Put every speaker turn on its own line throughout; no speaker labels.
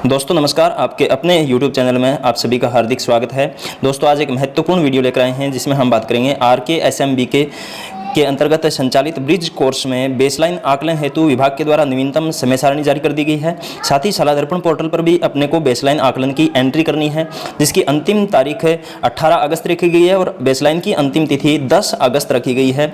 दोस्तों नमस्कार, आपके अपने YouTube चैनल में आप सभी का हार्दिक स्वागत है। दोस्तों आज एक महत्वपूर्ण वीडियो लेकर आए हैं जिसमें हम बात करेंगे RKSMBK के अंतर्गत संचालित ब्रिज कोर्स में बेसलाइन आकलन हेतु विभाग के द्वारा नवीनतम समय सारणी जारी कर दी गई है। साथ ही शाला दर्पण पोर्टल पर भी अपने को बेसलाइन आकलन की एंट्री करनी है, जिसकी अंतिम तारीख 18 अगस्त रखी गई है और बेसलाइन की अंतिम तिथि 10 अगस्त रखी गई है।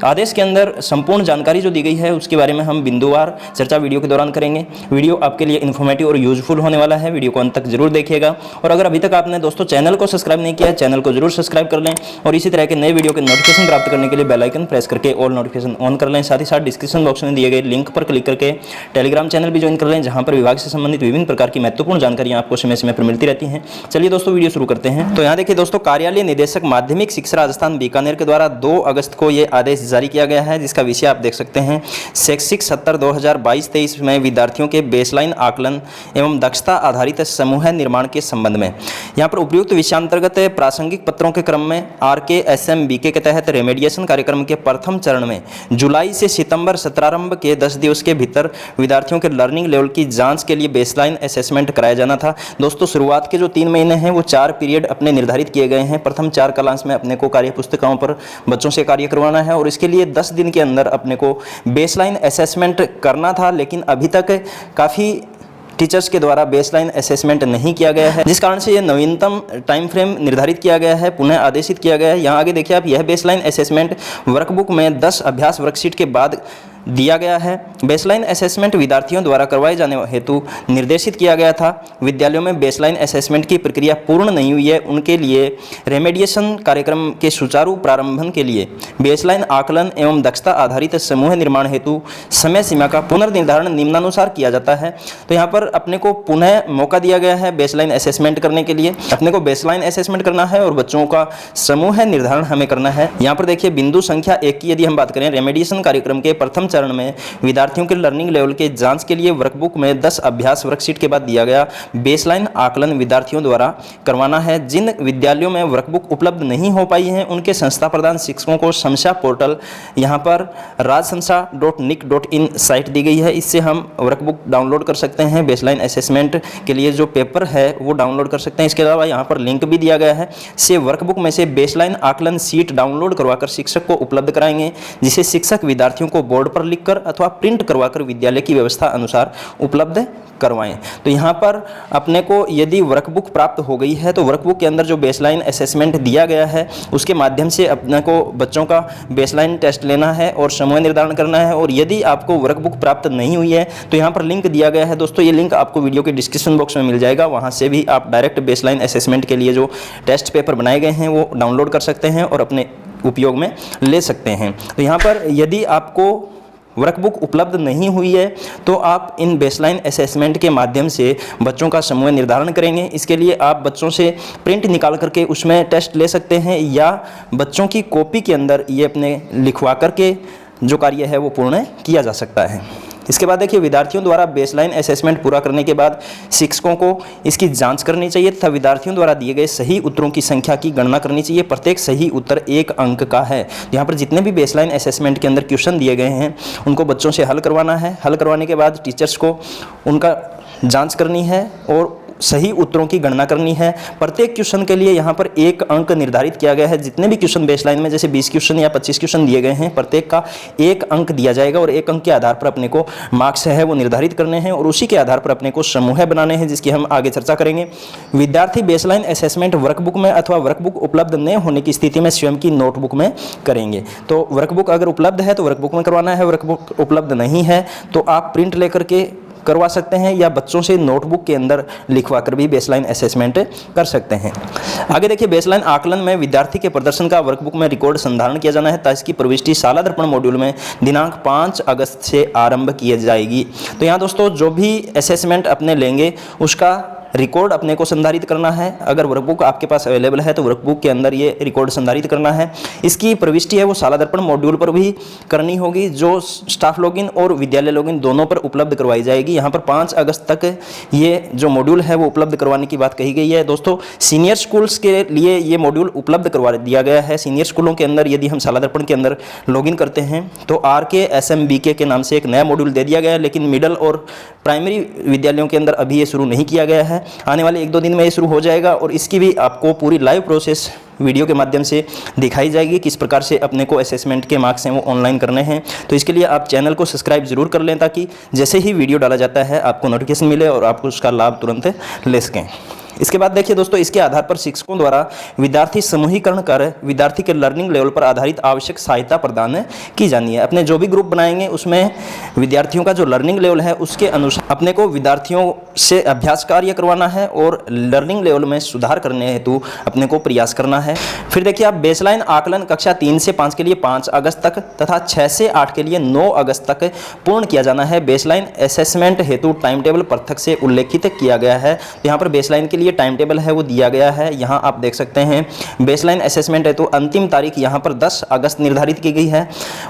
आदेश के अंदर संपूर्ण जानकारी जो दी गई है उसके बारे में हम बिंदुवार चर्चा वीडियो के दौरान करेंगे। वीडियो आपके लिए इन्फॉर्मेटिव और यूजफुल होने वाला है। वीडियो को अंत तक जरूर देखिएगा और अगर अभी तक आपने दोस्तों चैनल को सब्सक्राइब नहीं किया है, चैनल को जरूर सब्सक्राइब कर लें और इसी तरह के नए वीडियो के नोटिफिकेशन प्राप्त करने के लिए बेल आइकन प्रेस करके ऑल नोटिफिकेशन ऑन कर लें। साथ ही साथ डिस्क्रिप्शन बॉक्स में दिए गए लिंक पर क्लिक करके टेलीग्राम चैनल भी ज्वाइन कर लें, जहां पर विभाग से संबंधित विभिन्न प्रकार की महत्वपूर्ण जानकारियां आपको समय समय पर मिलती रहती हैं। चलिए दोस्तों वीडियो शुरू करते हैं। तो यहाँ देखिए दोस्तों, कार्यालय निदेशक माध्यमिक शिक्षा राजस्थान बीकानेर के द्वारा 2 अगस्त को ये आदेश जारी किया गया है, जिसका विषय आप देख सकते हैं शैक्षिक सत्र 2022-23 में विद्यार्थियों के बेसलाइन आकलन एवं दक्षता आधारित समूह निर्माण के संबंध में। यहाँ पर उपयुक्त विषयांतर्गत प्रासंगिक पत्रों के क्रम में RKSMBK के तहत रेमेडिएशन कार्यक्रम के प्रथम चरण में जुलाई से सितंबर सत्रारंभ के 10 दिवस के भीतर विद्यार्थियों के लर्निंग लेवल की जांच के लिए बेसलाइन असेसमेंट कराया जाना था। दोस्तों शुरुआत के जो 3 महीने हैं वो 4 पीरियड अपने निर्धारित किए गए हैं। प्रथम 4 क्लास में अपने को कार्य पुस्तिकाओं पर बच्चों से कार्य करवाना है और इसके लिए 10 दिन के अंदर अपने को बेसलाइन असेसमेंट करना था, लेकिन अभी तक काफ़ी टीचर्स के द्वारा बेसलाइन असेसमेंट नहीं किया गया है, जिस कारण से यह नवीनतम टाइम फ्रेम निर्धारित किया गया है, पुनः आदेशित किया गया है। यहाँ आगे देखिए आप, यह बेसलाइन असेसमेंट वर्कबुक में 10 अभ्यास वर्कशीट के बाद दिया गया है। बेसलाइन असेसमेंट विद्यार्थियों द्वारा करवाए जाने हेतु निर्देशित किया गया था। विद्यालयों में बेसलाइन असेसमेंट की प्रक्रिया पूर्ण नहीं हुई है, उनके लिए रेमेडिएशन कार्यक्रम के सुचारू प्रारंभन के लिए बेसलाइन आकलन एवं दक्षता आधारित समूह निर्माण हेतु समय सीमा का पुनर्निर्धारण निम्नानुसार किया जाता है। तो यहाँ पर अपने को पुनः मौका दिया गया है बेसलाइन असेसमेंट करने के लिए। अपने को बेसलाइन असेसमेंट करना है और बच्चों का समूह निर्धारण हमें करना है। यहाँ पर देखिए बिंदु संख्या 1 की यदि हम बात करें, रेमेडिएशन कार्यक्रम के प्रथम चरण में विद्यार्थियों के लर्निंग लेवल के जांच के लिए वर्कबुक में 10 अभ्यास वर्कशीट के बाद दिया गया बेसलाइन आकलन विद्यार्थियों द्वारा करवाना है। जिन विद्यालयों में वर्कबुक उपलब्ध नहीं हो पाई है उनके संस्था प्रदान शिक्षकों को समस्या पोर्टल यहाँ पर rajsamsa.nic.in साइट दी गई है, इससे हम वर्कबुक डाउनलोड कर सकते हैं। बेसलाइन असेसमेंट के लिए जो पेपर है वो डाउनलोड कर सकते हैं। इसके अलावा यहाँ पर लिंक भी दिया गया है, से वर्कबुक में से बेसलाइन आकलन सीट डाउनलोड करवाकर शिक्षक को उपलब्ध कराएंगे, जिसे शिक्षक विद्यार्थियों को बोर्ड पर लिखकर अथवा प्रिंट करवाकर विद्यालय की व्यवस्था अनुसार उपलब्ध करवाएं। तो यहाँ पर अपने को यदि वर्कबुक प्राप्त हो गई है तो वर्कबुक के अंदर जो बेसलाइन असेसमेंट दिया गया है उसके माध्यम से अपने को बच्चों का बेसलाइन टेस्ट लेना है और समूह निर्धारण करना है। और यदि आपको वर्कबुक प्राप्त नहीं हुई है तो यहाँ पर लिंक दिया गया है दोस्तों, ये लिंक आपको वीडियो के डिस्क्रिप्शन बॉक्स में मिल जाएगा। वहाँ से भी आप डायरेक्ट बेसलाइन असेसमेंट के लिए जो टेस्ट पेपर बनाए गए हैं वो डाउनलोड कर सकते हैं और अपने उपयोग में ले सकते हैं। तो यहाँ पर यदि आपको वर्कबुक उपलब्ध नहीं हुई है तो आप इन बेसलाइन असेसमेंट के माध्यम से बच्चों का समूह निर्धारण करेंगे। इसके लिए आप बच्चों से प्रिंट निकाल करके उसमें टेस्ट ले सकते हैं या बच्चों की कॉपी के अंदर ये अपने लिखवा करके जो कार्य है वो पूर्ण किया जा सकता है। इसके बाद देखिए, विद्यार्थियों द्वारा बेसलाइन असेसमेंट पूरा करने के बाद शिक्षकों को इसकी जांच करनी चाहिए तथा विद्यार्थियों द्वारा दिए गए सही उत्तरों की संख्या की गणना करनी चाहिए। प्रत्येक सही उत्तर 1 अंक का है। यहाँ पर जितने भी बेसलाइन असेसमेंट के अंदर क्वेश्चन दिए गए हैं उनको बच्चों से हल करवाना है। हल करवाने के बाद टीचर्स को उनका जाँच करनी है और सही उत्तरों की गणना करनी है। प्रत्येक क्वेश्चन के लिए यहाँ पर 1 अंक निर्धारित किया गया है। जितने भी क्वेश्चन बेसलाइन में जैसे 20 क्वेश्चन या 25 क्वेश्चन दिए गए हैं, प्रत्येक का 1 अंक दिया जाएगा और 1 अंक के आधार पर अपने को मार्क्स है वो निर्धारित करने हैं और उसी के आधार पर अपने को समूह बनाने हैं, जिसकी हम आगे चर्चा करेंगे। विद्यार्थी बेसलाइन असेसमेंट वर्कबुक में अथवा वर्कबुक उपलब्ध न होने की स्थिति में स्वयं की नोटबुक में करेंगे। तो वर्कबुक अगर उपलब्ध है तो वर्कबुक में करवाना है, वर्कबुक उपलब्ध नहीं है तो आप प्रिंट लेकर के करवा सकते हैं या बच्चों से नोटबुक के अंदर लिखवा कर भी बेसलाइन असेसमेंट कर सकते हैं। आगे देखिए, बेसलाइन आकलन में विद्यार्थी के प्रदर्शन का वर्कबुक में रिकॉर्ड संधारण किया जाना है, ताकि इसकी प्रविष्टि शाला दर्पण मॉड्यूल में दिनांक 5 अगस्त से आरंभ की जाएगी। तो यहाँ दोस्तों जो भी असेसमेंट अपने लेंगे उसका रिकॉर्ड अपने को संधारित करना है। अगर वर्कबुक आपके पास अवेलेबल है तो वर्कबुक के अंदर ये रिकॉर्ड संधारित करना है। इसकी प्रविष्टि है वो शाला दर्पण मॉड्यूल पर भी करनी होगी, जो स्टाफ लॉगिन और विद्यालय लॉगिन दोनों पर उपलब्ध करवाई जाएगी। यहाँ पर 5 अगस्त तक ये जो मॉड्यूल है वो उपलब्ध करवाने की बात कही गई है। दोस्तों सीनियर स्कूल्स के लिए ये मॉड्यूल उपलब्ध करवा दिया गया है। सीनियर स्कूलों के अंदर यदि हम शाला दर्पण के अंदर लॉगिन करते हैं तो RKSMBK के नाम से एक नया मॉड्यूल दे दिया गया है, लेकिन मिडिल और प्राइमरी विद्यालयों के अंदर अभी ये शुरू नहीं किया गया है। आने वाले 1-2 दिन में ये शुरू हो जाएगा और इसकी भी आपको पूरी लाइव प्रोसेस वीडियो के माध्यम से दिखाई जाएगी, किस प्रकार से अपने को असेसमेंट के मार्क्स हैं वो ऑनलाइन करने हैं। तो इसके लिए आप चैनल को सब्सक्राइब जरूर कर लें, ताकि जैसे ही वीडियो डाला जाता है आपको नोटिफिकेशन मिले और आप उसका लाभ तुरंत ले सकें। इसके बाद देखिए दोस्तों, इसके आधार पर शिक्षकों द्वारा विद्यार्थी समूहीकरण कर विद्यार्थी के लर्निंग लेवल पर आधारित आवश्यक सहायता प्रदान की जानी है। अपने जो भी ग्रुप बनाएंगे उसमें विद्यार्थियों का जो लर्निंग लेवल है उसके अनुसार अपने को विद्यार्थियों से अभ्यास कार्य करवाना है और लर्निंग लेवल में सुधार करने हेतु अपने को प्रयास करना है। फिर देखिए आप बेसलाइन आकलन कक्षा 3 से 5 के लिए 5 अगस्त तक तथा 6 से 8 के लिए 9 अगस्त तक पूर्ण किया जाना है। बेसलाइन असेसमेंट हेतु टाइम टेबल पृथक से उल्लेखित किया गया है। तो यहाँ पर बेसलाइन के लिए टाइम टेबल है वो दिया गया है। यहाँ आप देख सकते हैं बेसलाइन असेसमेंट है तो अंतिम तारीख यहाँ पर 10 अगस्त निर्धारित की गई है।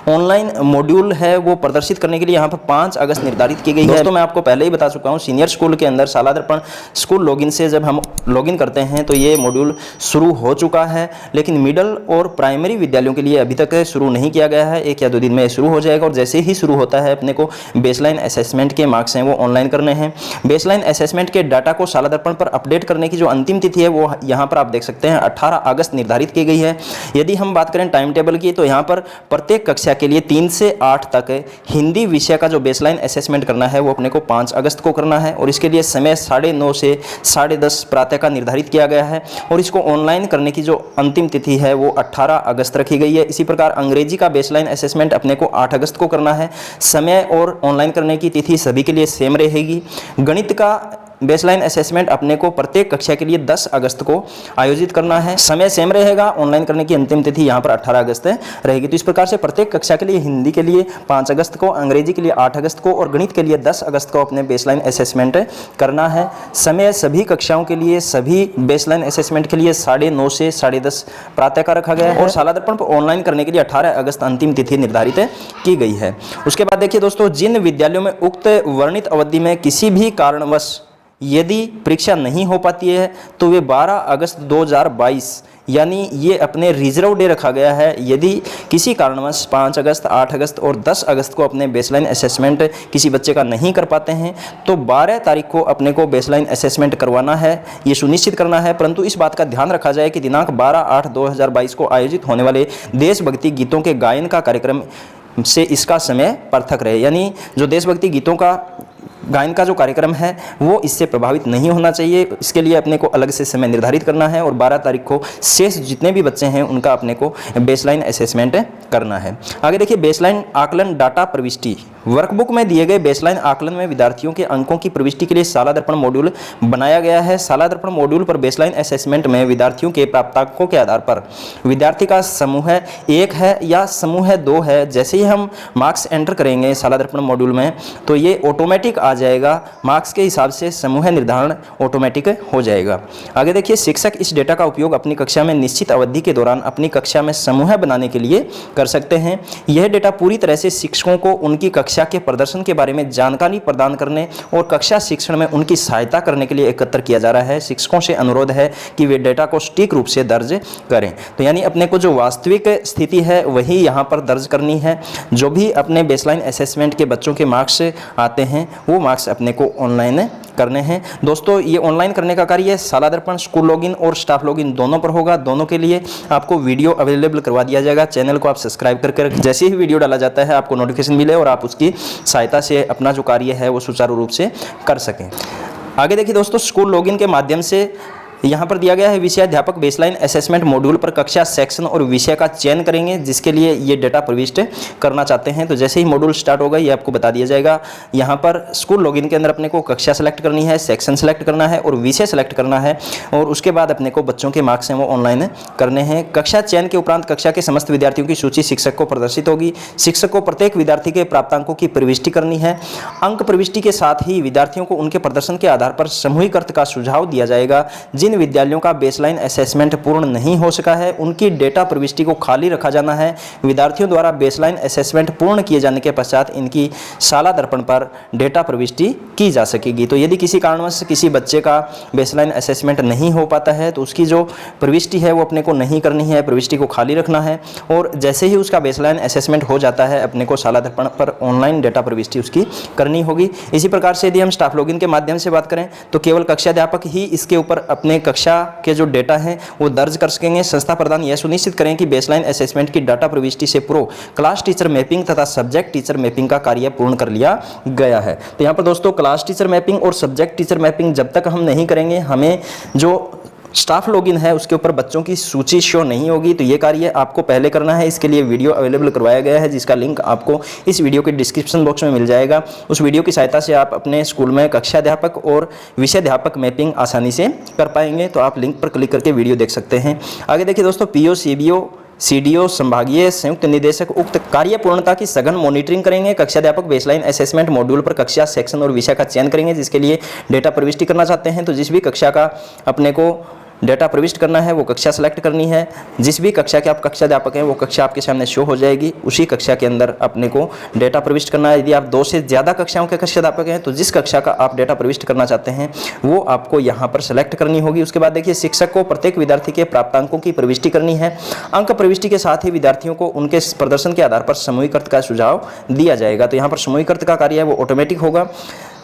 ऑनलाइन मॉड्यूल है वो प्रदर्शित करने के लिए यहाँ पर 5 अगस्त निर्धारित की गई है। दोस्तों मैं आपको पहले ही बता चुका हूँ, सीनियर स्कूल के अंदर शाला दर्पण स्कूल लॉगिन से जब हम लॉगिन करते हैं तो ये मॉड्यूल शुरू हो चुका है, लेकिन मिडिल और प्राइमरी विद्यालयों के लिए अभी तक शुरू नहीं किया गया है। 1 या 2 दिन में शुरू हो जाएगा और जैसे ही शुरू होता है अपने को बेसलाइन असेसमेंट के मार्क्स हैं वो ऑनलाइन करने हैं। बेसलाइन असेसमेंट के डाटा को शाला दर्पण पर अपडेट करने की जो अंतिम तिथि है वो यहाँ पर आप देख सकते हैं 18 अगस्त निर्धारित की गई है। यदि हम बात करें टाइम टेबल की तो यहाँ पर प्रत्येक कक्षा के लिए 3 से 8 तक हिंदी विषय का जो बेसलाइन असेसमेंट करना है वो अपने को 5 अगस्त को करना है और इसके लिए समय 9:30 से 10:30 प्रातः का निर्धारित किया गया है और इसको ऑनलाइन करने की जो अंतिम तिथि है वो 18 अगस्त रखी गई है। इसी प्रकार अंग्रेजी का बेसलाइन असेसमेंट अपने को 8 अगस्त को करना है। समय और ऑनलाइन करने की तिथि सभी के लिए सेम रहेगी। गणित का बेसलाइन असेसमेंट अपने को प्रत्येक कक्षा के लिए 10 अगस्त को आयोजित करना है। समय सेम रहेगा। ऑनलाइन करने की अंतिम तिथि यहाँ पर 18 अगस्त रहेगी। तो इस प्रकार से प्रत्येक कक्षा के लिए हिंदी के लिए 5 अगस्त को, अंग्रेजी के लिए 8 अगस्त को और गणित के लिए 10 अगस्त को अपने बेसलाइन असेसमेंट करना है। समय सभी कक्षाओं के लिए सभी बेसलाइन असेसमेंट के लिए 9:30 से 10:30 प्रातः का रखा गया है और शाला दर्पण पर ऑनलाइन करने के लिए 18 अगस्त अंतिम तिथि निर्धारित की गई है। उसके बाद देखिए दोस्तों, जिन विद्यालयों में उक्त वर्णित अवधि में किसी भी कारणवश यदि परीक्षा नहीं हो पाती है तो वे 12 अगस्त 2022 यानी ये अपने रिजर्व डे रखा गया है। यदि किसी कारणवश 5 अगस्त, 8 अगस्त और 10 अगस्त को अपने बेसलाइन असेसमेंट किसी बच्चे का नहीं कर पाते हैं तो 12 तारीख को अपने को बेसलाइन असेसमेंट करवाना है, ये सुनिश्चित करना है। परंतु इस बात का ध्यान रखा जाए कि दिनांक 12/8/2022 को आयोजित होने वाले देशभक्ति गीतों के गायन का कार्यक्रम से इसका समय पृथक रहे। यानी जो देशभक्ति गीतों का गायन का जो कार्यक्रम है वो इससे प्रभावित नहीं होना चाहिए। इसके लिए अपने को अलग से समय निर्धारित करना है और 12 तारीख को शेष जितने भी बच्चे हैं उनका अपने को बेसलाइन असेसमेंट करना है। आगे देखिए बेसलाइन आकलन डाटा प्रविष्टि। वर्कबुक में दिए गए बेसलाइन आकलन में विद्यार्थियों के अंकों की प्रविष्टि के लिए शाला दर्पण मॉड्यूल बनाया गया है। शाला दर्पण मॉड्यूल पर बेसलाइन असेसमेंट में विद्यार्थियों के प्राप्तांकों के आधार पर विद्यार्थी का समूह 1 है या समूह 2 है, जैसे ही हम मार्क्स एंटर करेंगे शाला दर्पण मॉड्यूल में तो ये ऑटोमेटिक आ जाएगा। मार्क्स के हिसाब से समूह निर्धारण ऑटोमेटिक हो जाएगा। आगे देखिए, शिक्षक इस डेटा का उपयोग अपनी कक्षा में निश्चित अवधि के दौरान अपनी कक्षा में समूह बनाने के लिए कर सकते हैं। यह डेटा पूरी तरह से शिक्षकों को उनकी कक्षा के प्रदर्शन के बारे में जानकारी प्रदान करने और कक्षा शिक्षण में उनकी सहायता करने के लिए एकत्र किया जा रहा है। शिक्षकों से अनुरोध है कि वे डेटा को सटीक रूप से दर्ज करें। तो यानी अपने को जो वास्तविक स्थिति है वही यहाँ पर दर्ज करनी है। जो भी अपने बेसलाइन असेसमेंट के बच्चों के मार्क्स आते हैं वो मार्क्स अपने को ऑनलाइन करने हैं। दोस्तों ये ऑनलाइन करने का कार्य शाला दर्पण स्कूल लॉगिन और स्टाफ लॉगिन दोनों पर होगा। दोनों के लिए आपको वीडियो अवेलेबल करवा दिया जाएगा। चैनल को आप सब्सक्राइब करके जैसे ही वीडियो डाला जाता है आपको नोटिफिकेशन मिले और आप उसकी सहायता से अपना जो कार्य है वो सुचारू रूप से कर सकें। आगे देखिए दोस्तों, स्कूल लॉगिन के माध्यम से यहाँ पर दिया गया है विषयाध्यापक बेसलाइन असेसमेंट मॉड्यूल पर कक्षा, सेक्शन और विषय का चयन करेंगे, जिसके लिए ये डेटा प्रविष्ट करना चाहते हैं। तो जैसे ही मॉड्यूल स्टार्ट होगा ये आपको बता दिया जाएगा। यहाँ पर स्कूल लॉगिन के अंदर अपने को कक्षा सेलेक्ट करनी है, सेक्शन सेलेक्ट करना है और विषय सेलेक्ट करना है, और उसके बाद अपने को बच्चों के मार्क्स हैं वो ऑनलाइन करने हैं। कक्षा चयन के उपरांत कक्षा के समस्त विद्यार्थियों की सूची शिक्षक को प्रदर्शित होगी। शिक्षक को प्रत्येक विद्यार्थी के प्राप्तांकों की प्रविष्टि करनी है। अंक प्रविष्टि के साथ ही विद्यार्थियों को उनके प्रदर्शन के आधार पर सामूहिक अर्थ का सुझाव दिया जाएगा। जिन विद्यालयों का बेसलाइन असेसमेंट पूर्ण नहीं हो सका है उनकी डेटा प्रविष्टि को खाली रखा जाना है। विद्यार्थियों द्वारा बेसलाइन असेसमेंट पूर्ण किए जाने के पश्चात इनकी शाला दर्पण पर डेटा प्रविष्टि की जा सकेगी। तो यदि किसी कारणवश किसी बच्चे का बेसलाइन असेसमेंट नहीं हो पाता है तो उसकी जो प्रविष्टि है वो अपने को नहीं करनी है, प्रविष्टि को खाली रखना है, और जैसे ही उसका बेसलाइन असेसमेंट हो जाता है अपने को शाला दर्पण पर ऑनलाइन डेटा प्रविष्टि उसकी करनी होगी। इसी प्रकार से यदि हम स्टाफ लॉगिन के माध्यम से बात करें तो केवल कक्षाध्यापक ही इसके ऊपर अपने कक्षा के जो डेटा हैं वो दर्ज कर सकेंगे। संस्था प्रधान यह सुनिश्चित करें कि बेसलाइन असेसमेंट की डाटा प्रविष्टि से पूर्व क्लास टीचर मैपिंग तथा सब्जेक्ट टीचर मैपिंग का कार्य पूर्ण कर लिया गया है। तो यहाँ पर दोस्तों क्लास टीचर मैपिंग और सब्जेक्ट टीचर मैपिंग जब तक हम नहीं करेंगे हमें जो स्टाफ लॉगिन है उसके ऊपर बच्चों की सूची शो नहीं होगी। तो ये कार्य आपको पहले करना है। इसके लिए वीडियो अवेलेबल करवाया गया है जिसका लिंक आपको इस वीडियो के डिस्क्रिप्शन बॉक्स में मिल जाएगा। उस वीडियो की सहायता से आप अपने स्कूल में कक्षाध्यापक और विषयाध्यापक मैपिंग आसानी से कर पाएंगे। तो आप लिंक पर क्लिक करके वीडियो देख सकते हैं। आगे देखिए दोस्तों, पीओ, सीबीओ, सीडीओ, संभागीय संयुक्त निदेशक उक्त कार्य पूर्णता की सघन मॉनिटरिंग करेंगे। कक्षाध्यापक बेसलाइन असेसमेंट मॉड्यूल पर कक्षा, सेक्शन और विषय का चयन करेंगे, जिसके लिए डेटा प्रविष्टि करना चाहते हैं। तो जिस भी कक्षा का अपने को डेटा प्रविष्ट करना है वो कक्षा सेलेक्ट करनी है। जिस भी कक्षा के आप कक्षाध्यापक हैं वो कक्षा आपके सामने शो हो जाएगी, उसी कक्षा के अंदर अपने को डेटा प्रविष्ट करना है। यदि आप 2 से ज़्यादा कक्षाओं के कक्षाध्यापक हैं तो जिस कक्षा का आप डेटा प्रविष्ट करना चाहते हैं वो आपको यहाँ पर सेलेक्ट करनी होगी। उसके बाद देखिए, शिक्षक को प्रत्येक विद्यार्थी के प्राप्तांकों की प्रविष्टि करनी है। अंक प्रविष्टि के साथ ही विद्यार्थियों को उनके प्रदर्शन के आधार पर सामूहिक अर्थ का सुझाव दिया जाएगा। तो यहाँ पर सामूहिक अर्थ का कार्य है वो ऑटोमेटिक होगा।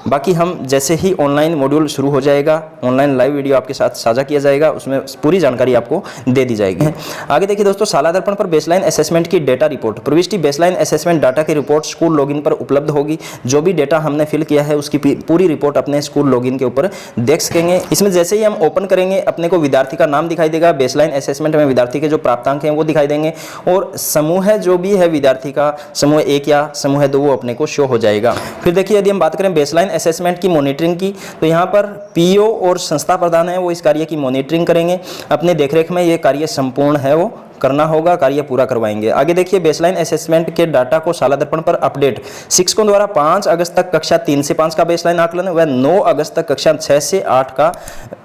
बाकी हम जैसे ही ऑनलाइन मॉड्यूल शुरू हो जाएगा, ऑनलाइन लाइव वीडियो आपके साथ साझा किया जाएगा, उसमें पूरी जानकारी आपको दे दी जाएगी। आगे देखिए दोस्तों, शाला दर्पण पर बेसलाइन असेसमेंट की डेटा रिपोर्ट प्रविष्टि। बेसलाइन असेसमेंट डाटा की रिपोर्ट स्कूल लॉगिन पर उपलब्ध होगी। जो भी डेटा हमने फिल किया है उसकी पूरी रिपोर्ट अपने स्कूल लॉगिन के ऊपर देख सकेंगे। इसमें जैसे ही हम ओपन करेंगे अपने को विद्यार्थी का नाम दिखाई देगा, बेसलाइन असेसमेंट में विद्यार्थी के जो प्राप्तांक हैं वो दिखाई देंगे, और समूह जो भी है विद्यार्थी का, समूह 1 या समूह 2, वो अपने को शो हो जाएगा। फिर देखिए, यदि हम बात करें बेसलाइन असेसमेंट की मॉनिटरिंग की तो यहाँ पर पीओ और संस्था प्रधान है वो इस कार्य की मॉनिटरिंग करेंगे। अपने देखरेख में ये कार्य संपूर्ण है वो करना होगा, कार्य पूरा करवाएंगे। आगे देखिए, बेसलाइन असेसमेंट के डाटा को शाला दर्पण पर अपडेट। शिक्षकों द्वारा 5 अगस्त तक कक्षा 3 से 5 का बेसलाइन आकलन व 9 अगस्त तक कक्षा 6 से 8 का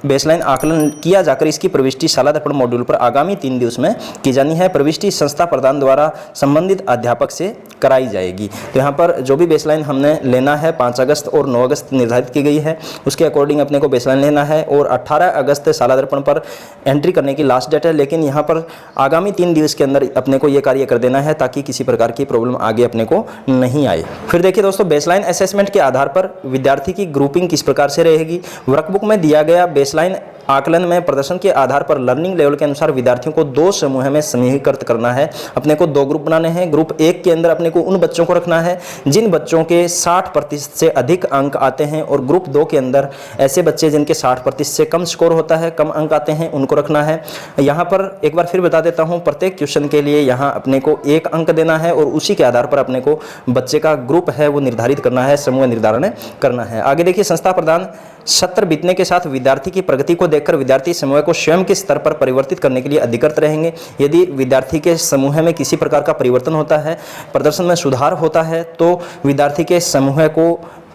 बेसलाइन आकलन किया जाकर इसकी प्रविष्टि शाला दर्पण मॉड्यूल पर आगामी 3 दिवस में की जानी है। प्रविष्टि संस्था प्रधान द्वारा संबंधित अध्यापक से कराई जाएगी। तो यहाँ पर जो भी बेसलाइन हमने लेना है 5 अगस्त और 9 अगस्त निर्धारित की गई है, उसके अकॉर्डिंग अपने को बेसलाइन लेना है, और 18 अगस्त शाला दर्पण पर एंट्री करने की लास्ट डेट है। लेकिन यहाँ पर आगामी 3 दिवस के अंदर अपने को ये कार्य कर देना है ताकि किसी प्रकार की प्रॉब्लम आगे अपने को नहीं आए। फिर देखिए दोस्तों, बेसलाइन असेसमेंट के आधार पर विद्यार्थी की ग्रुपिंग किस प्रकार से रहेगी। वर्कबुक में दिया गया बेसलाइन आकलन में प्रदर्शन के आधार पर लर्निंग लेवल के अनुसार विद्यार्थियों को 2 समूह में समूहीकृत करना है। अपने को 2 ग्रुप बनाने हैं। ग्रुप 1 के अंदर अपने को उन बच्चों को रखना है जिन बच्चों के 60% से अधिक अंक आते हैं, और ग्रुप 2 के अंदर ऐसे बच्चे जिनके 60% से कम स्कोर होता है, कम अंक आते हैं, उनको रखना है। यहाँ पर एक बार फिर बता देता हूँ, प्रत्येक क्वेश्चन के लिए यहाँ अपने को 1 अंक देना है, और उसी के आधार पर अपने को बच्चे का ग्रुप है वो निर्धारित करना है, समूह निर्धारण करना है। आगे देखिए, संस्था प्रधान सत्र बीतने के साथ विद्यार्थी की प्रगति को देखकर विद्यार्थी समूह को स्वयं के स्तर पर परिवर्तित करने के लिए अधिकृत रहेंगे। यदि विद्यार्थी के समूह में किसी प्रकार का परिवर्तन होता है, प्रदर्शन में सुधार होता है, तो विद्यार्थी के समूह को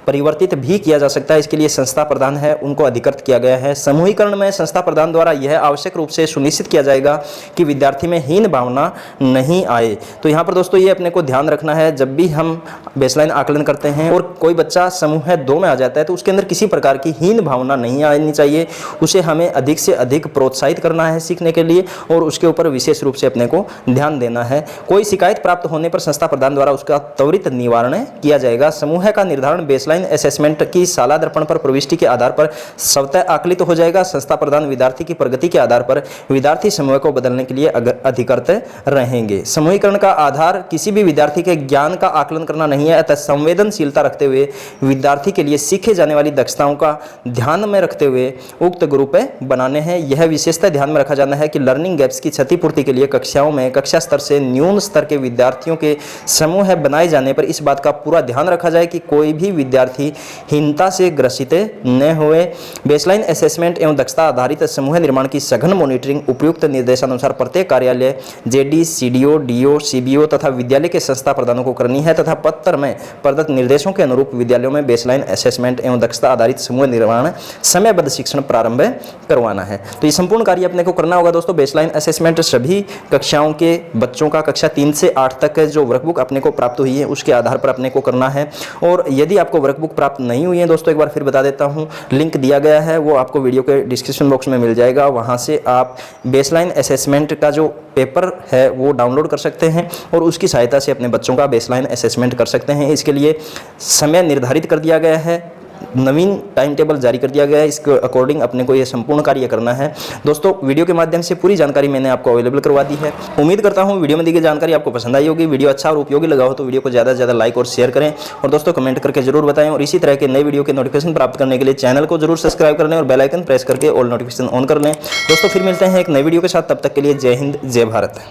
परिवर्तित भी किया जा सकता है। इसके लिए संस्था प्रधान है उनको अधिकृत किया गया है। समूहीकरण में संस्था प्रधान द्वारा यह आवश्यक रूप से सुनिश्चित किया जाएगा कि विद्यार्थी में हीन भावना नहीं आए। तो यहाँ पर दोस्तों ये अपने को ध्यान रखना है, जब भी हम बेसलाइन आकलन करते हैं और कोई बच्चा समूह 2 में आ जाता है तो उसके अंदर किसी प्रकार की हीन भावना नहीं आनी चाहिए। उसे हमें अधिक से अधिक प्रोत्साहित करना है सीखने के लिए, और उसके ऊपर विशेष रूप से अपने को ध्यान देना है। कोई शिकायत प्राप्त होने पर संस्था प्रधान द्वारा उसका त्वरित निवारण किया जाएगा। समूह का निर्धारण बेसलाइन बेसलाइन असेसमेंट की शाला दर्पण पर प्रविष्टि के आधार पर स्वतः आकलित हो जाएगा। संस्था प्रदान विद्यार्थी की प्रगति के आधार पर विद्यार्थी समूह को बदलने के लिए अधिकृत रहेंगे। समूहीकरण का आधार किसी भी विद्यार्थी के ज्ञान का आकलन करना नहीं है, अतः संवेदनशीलता रखते हुए विद्यार्थी के लिए सीखे जाने वाली दक्षताओं का ध्यान में रखते हुए उक्त ग्रुप बनाने हैं। यह विशेषता ध्यान में रखा जाना है कि लर्निंग गैप्स की क्षतिपूर्ति के लिए कक्षाओं में कक्षा स्तर से न्यून स्तर के विद्यार्थियों के समूह बनाए जाने पर इस बात का पूरा ध्यान रखा जाए कि कोई भी विद्यार्थी हीनता से ग्रसित न हुए। बेसलाइन असेसमेंट एवं दक्षता आधारित समूह निर्माण की सघन मॉनिटरिंग उपयुक्त निर्देशानुसार प्रत्येक कार्यालय जेडी, सीडीओ, डीओ, सीबीओ तथा विद्यालय के संस्था प्रधानों को करनी है तथा पत्र में प्रदत्त निर्देशों के अनुरूप विद्यालयों में बेसलाइन असेसमेंट एवं दक्षता आधारित समूह निर्माण समयबद्ध शिक्षण प्रारंभ करवाना है। तो ये संपूर्ण कार्य अपने को करना होगा दोस्तों। बेसलाइन असेसमेंट सभी कक्षाओं के बच्चों का कक्षा 3 से 8 तक जो वर्कबुक अपने को प्राप्त हुई है उसके आधार पर अपने को करना है। और यदि आपको वर्कबुक प्राप्त नहीं हुई है दोस्तों, एक बार फिर बता देता हूँ, लिंक दिया गया है, वो आपको वीडियो के डिस्क्रिप्शन बॉक्स में मिल जाएगा। वहाँ से आप बेसलाइन असेसमेंट का जो पेपर है वो डाउनलोड कर सकते हैं और उसकी सहायता से अपने बच्चों का बेसलाइन असेसमेंट कर सकते हैं। इसके लिए समय निर्धारित कर दिया गया है, नवीन टाइम टेबल जारी कर दिया गया है, इसके अकॉर्डिंग अपने को ये संपूर्ण कार्य करना है। दोस्तों वीडियो के माध्यम से पूरी जानकारी मैंने आपको अवेलेबल करवा दी है। उम्मीद करता हूँ वीडियो में दी गई जानकारी आपको पसंद आई होगी। वीडियो अच्छा और उपयोगी लगा हो तो वीडियो को ज़्यादा से ज़्यादा लाइक और शेयर करें और दोस्तों कमेंट करके जरूर बताएं। और इसी तरह के नए वीडियो के नोटिफिकेशन प्राप्त करने के लिए चैनल को जरूर सब्सक्राइब कर लें और बेल आइकन प्रेस करके ऑल नोटिफिकेशन ऑन कर लें। दोस्तों फिर मिलते हैं एक नई वीडियो के साथ, तब तक के लिए जय हिंद, जय भारत।